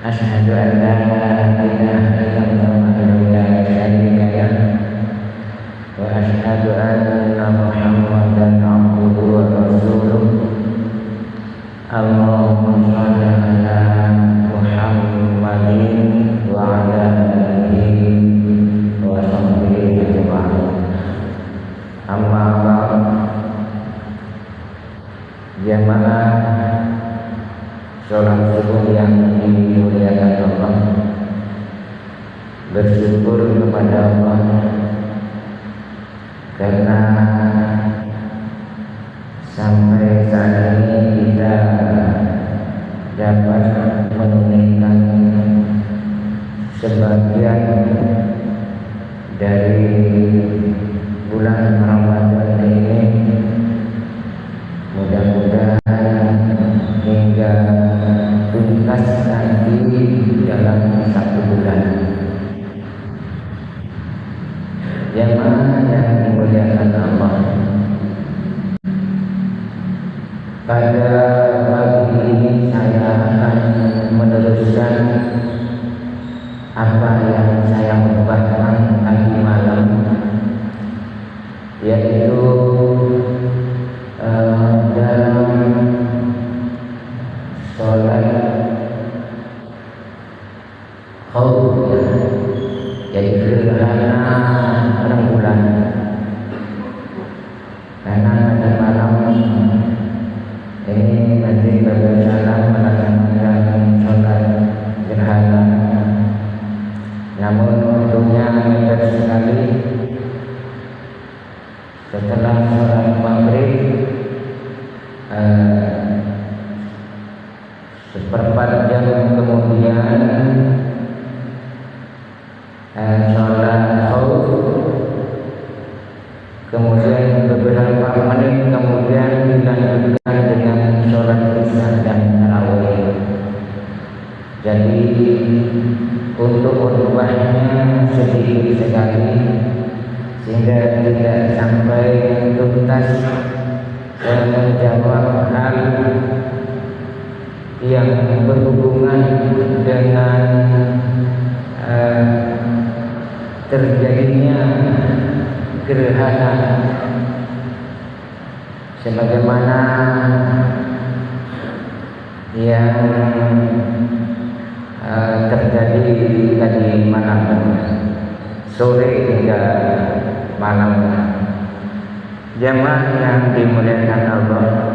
Asyhadu an la ilaha illallah wahdahu la syarika lah wa asyhadu anna Muhammadan abduhu wa rasuluh. Allahumma shalli ala Muhammadin wa ala alihi wa sahbihi ajma'in. Amma ba'd. Jamaah sholat subuh yang dimuliakan Allah, bersyukur kepada Allah karena sampai saat ini kita dapat menunaikan sebagian dari bulan Ramadan ini. Mudah-mudahan hingga tuntas nanti dalam satu bulan. Jamaah yang dimuliakan Allah, pada pagi ini saya akan meneruskan apa yang saya membahas tadi malam, yaitu dalam sholat khauf, yaitu gerhana rembulan. Karena pada malam ini nanti Bapak Salam melaksanakan sholat gerhana, namun untungnya mepet sekali. Setelah sholat maghrib, seperempat jam kemudian sholat khauf, kemudian beberapa menit kemudian dilanjutkan dengan sholat isya dan tarawih. Jadi untuk khutbahnya sedikit sekali sehingga tidak sampai tuntas menjawab hal yang berhubungan dengan terjadinya gerhana sebagaimana yang terjadi tadi malam, sore hingga malam. Jamaah yang dimuliakan Allah,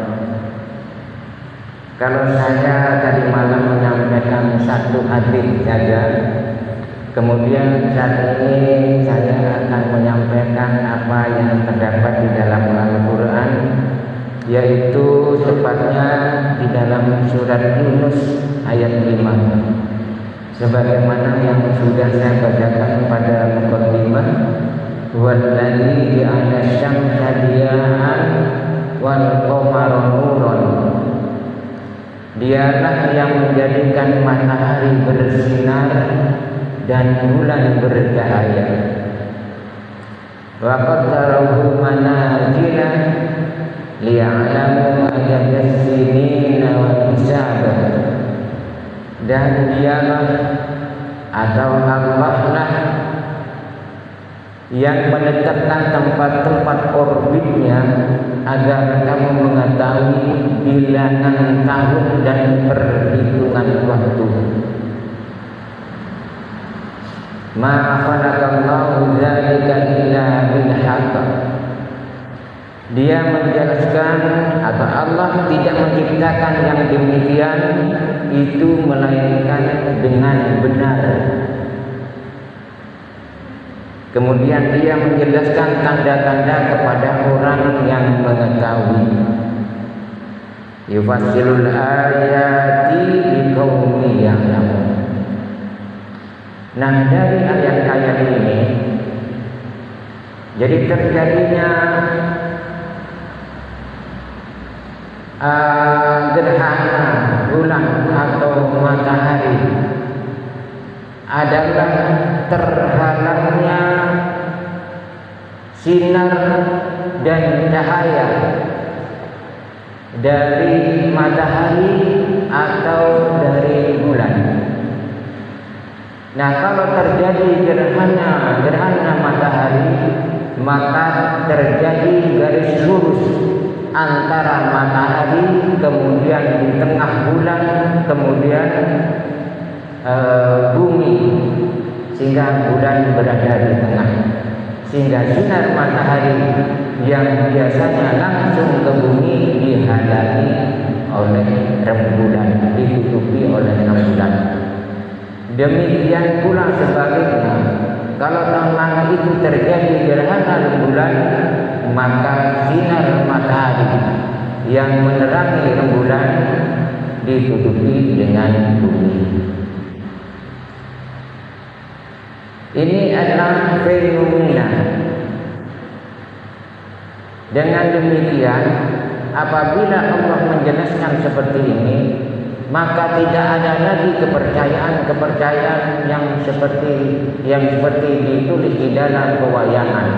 kalau saya tadi malam menyampaikan satu hadis saja, kemudian saat ini saya akan menyampaikan apa yang terdapat di dalam Al-Quran, yaitu tepatnya di dalam surat Yunus ayat 5, sebagaimana yang sudah saya bacakan pada muqaddimah. Walladzi ja'ala asy-syamsa diya'an wal qamara nuran. Dialah yang menjadikan matahari bersinar dan bulan bercahaya. Wa qaddarahu manazila liya'lamu ajadas sinina wa hisaba. Dan dialah atau Allah lah yang menetapkan tempat-tempat orbitnya agar kamu mengetahui bilangan tahun dan perhitungan waktu. Ma khalaqallahu dzalika illa bil haqq. Dia menjelaskan atau Allah tidak menciptakan yang demikian itu melainkan dengan benar. Kemudian dia menjelaskan tanda-tanda kepada orang yang mengetahui. Yufassilul ayati liqaumin ya'lamun. Nah, dari ayat-ayat ini jadi terjadinya gerhana bulan atau matahari adalah terhalangnya sinar dan cahaya dari matahari atau dari bulan. terjadi gerhana matahari, maka terjadi garis lurus antara matahari, kemudian di tengah bulan, kemudian bumi, sehingga bulan berada di tengah, sehingga sinar matahari yang biasanya langsung ke bumi dihalangi oleh rembulan, ditutupi oleh rembulan. Demikian pula sebaliknya, kalau tahun itu terjadi gerhana rembulan, maka sinar matahari yang menerangi rembulan ditutupi dengan bumi. Ini adalah fenomena. Dengan demikian, apabila Allah menjelaskan seperti ini, maka tidak ada lagi kepercayaan yang seperti ditulis di dalam pewayangan,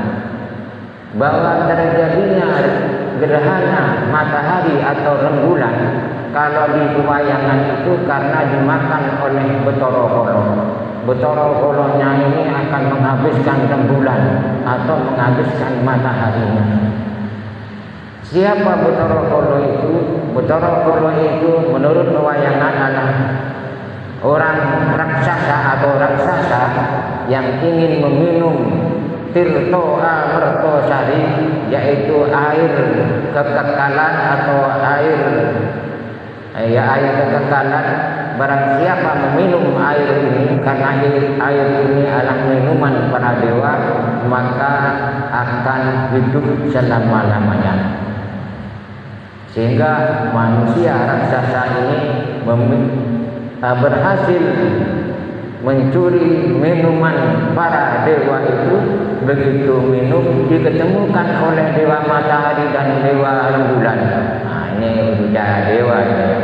bahwa terjadinya gerhana matahari atau rembulan kalau di pewayangan itu karena dimakan oleh Betoro-Kolo. Betoro-Kolonya ini akan menghabiskan rembulan atau menghabiskan mataharinya. Siapa Betoro-Kolo itu? Betoro-Kolo itu menurut pewayangan adalah orang raksasa atau raksasa yang ingin meminum Tirto Amertosari, yaitu air kekekalan atau air kekekalan. Barang siapa meminum air ini, karena air ini adalah minuman para dewa, maka akan hidup selama-lamanya. Sehingga manusia raksasa ini berhasil mencuri minuman para dewa itu. Begitu minum, diketemukan oleh dewa matahari dan dewa rembulan. Nah, ini sudah dewa ini.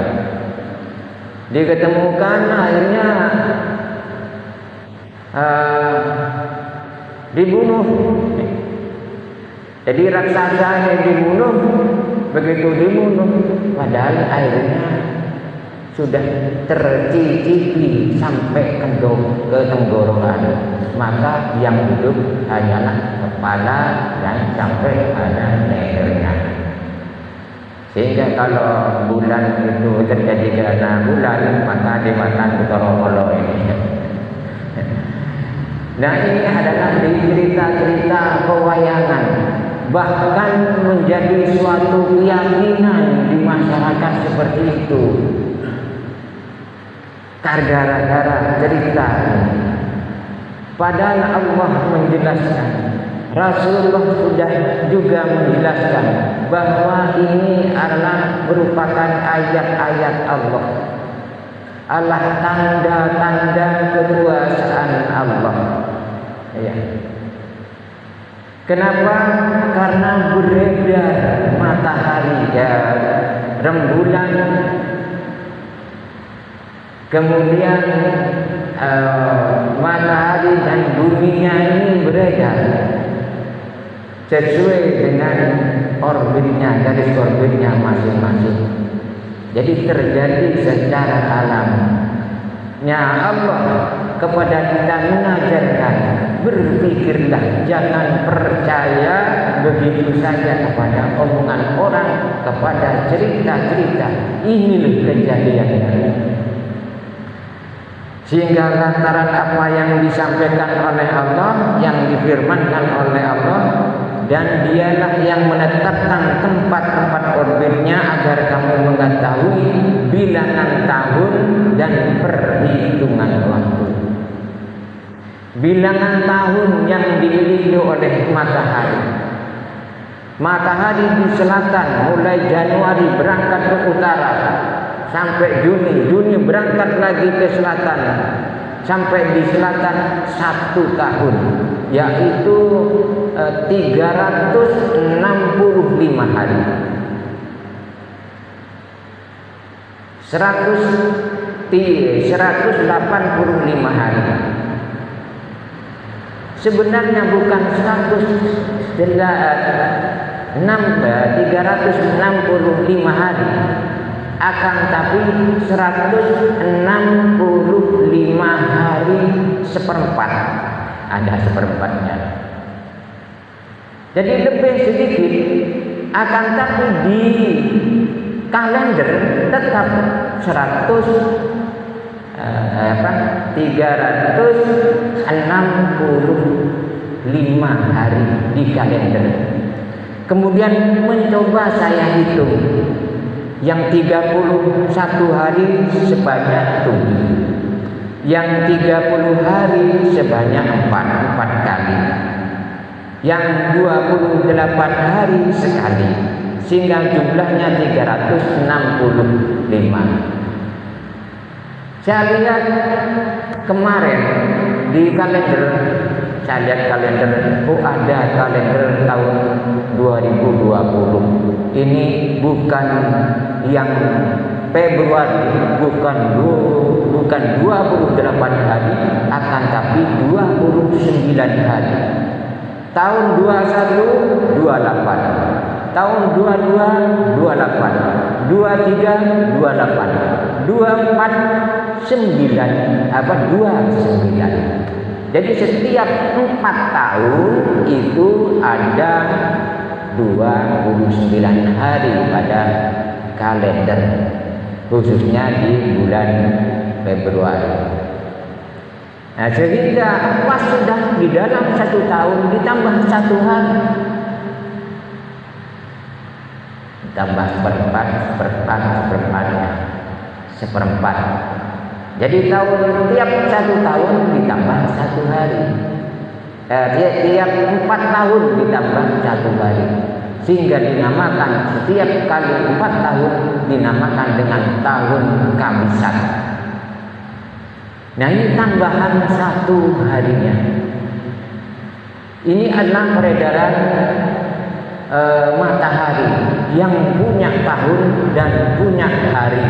Diketemukan, akhirnya dibunuh. Jadi raksasa yang dibunuh, begitu dibunuh, padahal airnya sudah tercicipi sampai ke tenggorokan, maka yang hidup hanyalah kepala dan sampai pada lehernya. Sehingga kalau bulan itu terjadi gerhana bulan, maka dimakan Betoro-Kolo ini. Nah, ini adalah cerita-cerita pewayangan, bahkan menjadi suatu keyakinan di masyarakat seperti itu. Gara-gara cerita ini, padahal Allah menjelaskan, Rasulullah sudah juga menjelaskan bahwa ini adalah merupakan ayat-ayat Allah, tanda-tanda kekuasaan Allah. Ya. Kenapa? Karena beredar matahari dan rembulan, kemudian matahari dan buminya ini beredar sesuai dengan orbitnya, garis orbitnya masing-masing. Jadi terjadi secara alamnya. Allah kepada kita mengajarkan, berpikirlah, jangan percaya begitu saja kepada omongan orang, kepada cerita-cerita. Inilah kejadiannya. Sehingga lantaran apa yang disampaikan oleh Allah, yang difirmankan oleh Allah, dan dialah yang menetapkan tempat-tempat orbitnya agar kamu mengetahui bilangan tahun dan perhitungan waktu. Bilangan tahun yang dimiliki oleh matahari. Matahari di selatan mulai Januari berangkat ke utara sampai Juni berangkat lagi ke selatan sampai di selatan 1 tahun, yaitu 365 hari. 185 hari. Sebenarnya bukan 365 hari, akan tapi 165 hari seperempat. ada seperempatnya. Jadi lebih sedikit, akan tapi di kalender tetap 365 hari di kalender. Kemudian mencoba saya hitung, yang 31 hari sebanyak 7, yang 30 hari sebanyak 4 kali, yang 28 hari sekali, sehingga jumlahnya 365. Saya lihat kemarin di kalender, saya lihat kalender, ada kalender tahun 2020. Ini bukan yang Februari, bukan 28 hari, akan tapi 29 hari. Tahun 21 28, tahun 22 28, 23 28, 24 29 29. Jadi setiap 4 tahun itu ada 29 hari pada kalender, khususnya di bulan Februari. Nah, sehingga pas sudah di dalam 1 tahun ditambah 1 hari, ditambah seperempat. Jadi tiap 1 tahun ditambah 1 hari. Tiap 4 tahun ditambah 1 hari. Sehingga dinamakan setiap kali 4 tahun dinamakan dengan tahun Kamisan. Nah, ini tambahan 1 harinya. Ini adalah peredaran matahari yang punya tahun dan punya hari.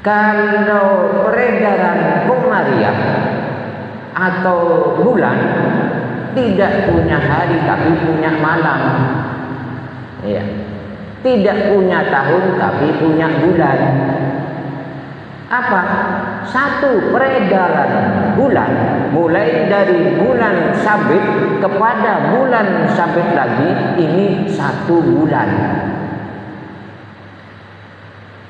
Kalau peredaran komariah atau bulan tidak punya hari tapi punya malam, ya. Tidak punya tahun tapi punya bulan. Apa? 1 peredaran bulan, mulai dari bulan sabit kepada bulan sabit lagi, ini 1 bulan.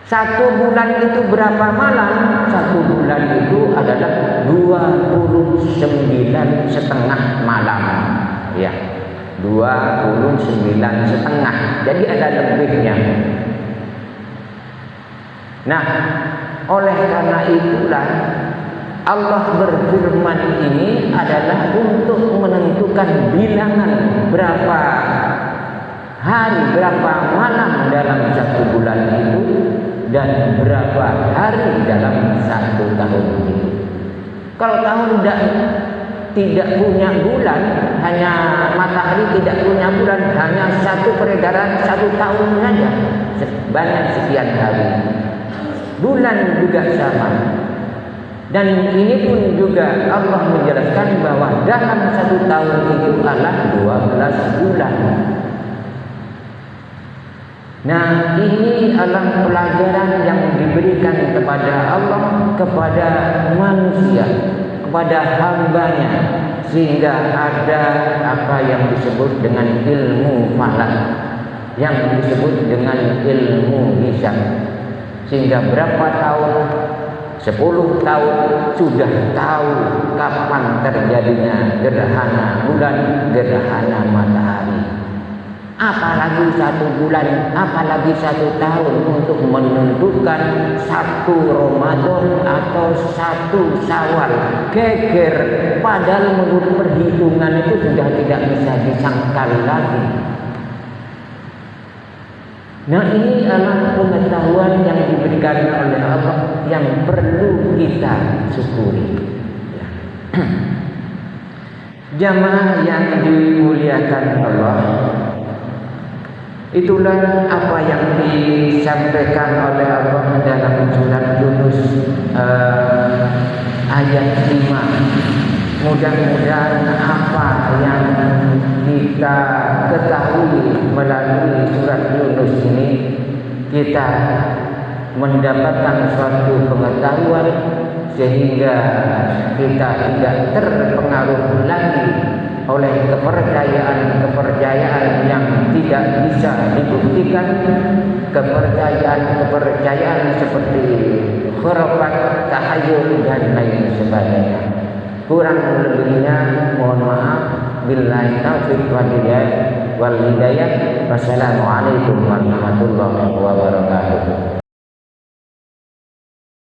1 bulan itu berapa malam? 1 bulan itu adalah 29,5 malam. Ya, 29,5. Jadi ada lebihnya. Nah, oleh karena itulah Allah berfirman ini adalah untuk menentukan bilangan berapa hari, berapa malam dalam 1 bulan itu, dan berapa hari dalam 1 tahun itu. Kalau tahun tidak punya bulan, hanya matahari tidak punya bulan, hanya 1 peredaran 1 tahun saja, banyak sekian hari. Bulan juga sama. Dan ini pun juga Allah menjelaskan bahwa dalam 1 tahun itu adalah 12 bulan. Nah, ini adalah pelajaran yang diberikan kepada Allah, kepada manusia, kepada hambanya, sehingga ada apa yang disebut dengan ilmu falak, yang disebut dengan ilmu hisab. Sehingga berapa tahun, 10 tahun sudah tahu kapan terjadinya gerhana bulan, gerhana matahari. Apalagi 1 bulan, apalagi 1 tahun untuk menentukan 1 Ramadan atau 1 Syawal. Geger, padahal menurut perhitungan itu sudah tidak bisa disangkal lagi. Nah, ini adalah pengetahuan yang diberikan oleh Allah yang perlu kita syukuri. Ya. Jamaah yang dimuliakan Allah, itulah apa yang disampaikan oleh Allah dalam surat Yunus ayat 5. Mudah-mudahan apa yang kita ketahui melalui surat Yunus ini, kita mendapatkan suatu pengetahuan sehingga kita tidak terpengaruh lagi oleh kepercayaan yang tidak bisa dibuktikan, kepercayaan seperti khurafat, tahayul dan lain sebagainya. Kurang lebihnya mohon maaf. Billahi taufiq wal hidayah. Wassalamualaikum warahmatullahi wabarakatuh.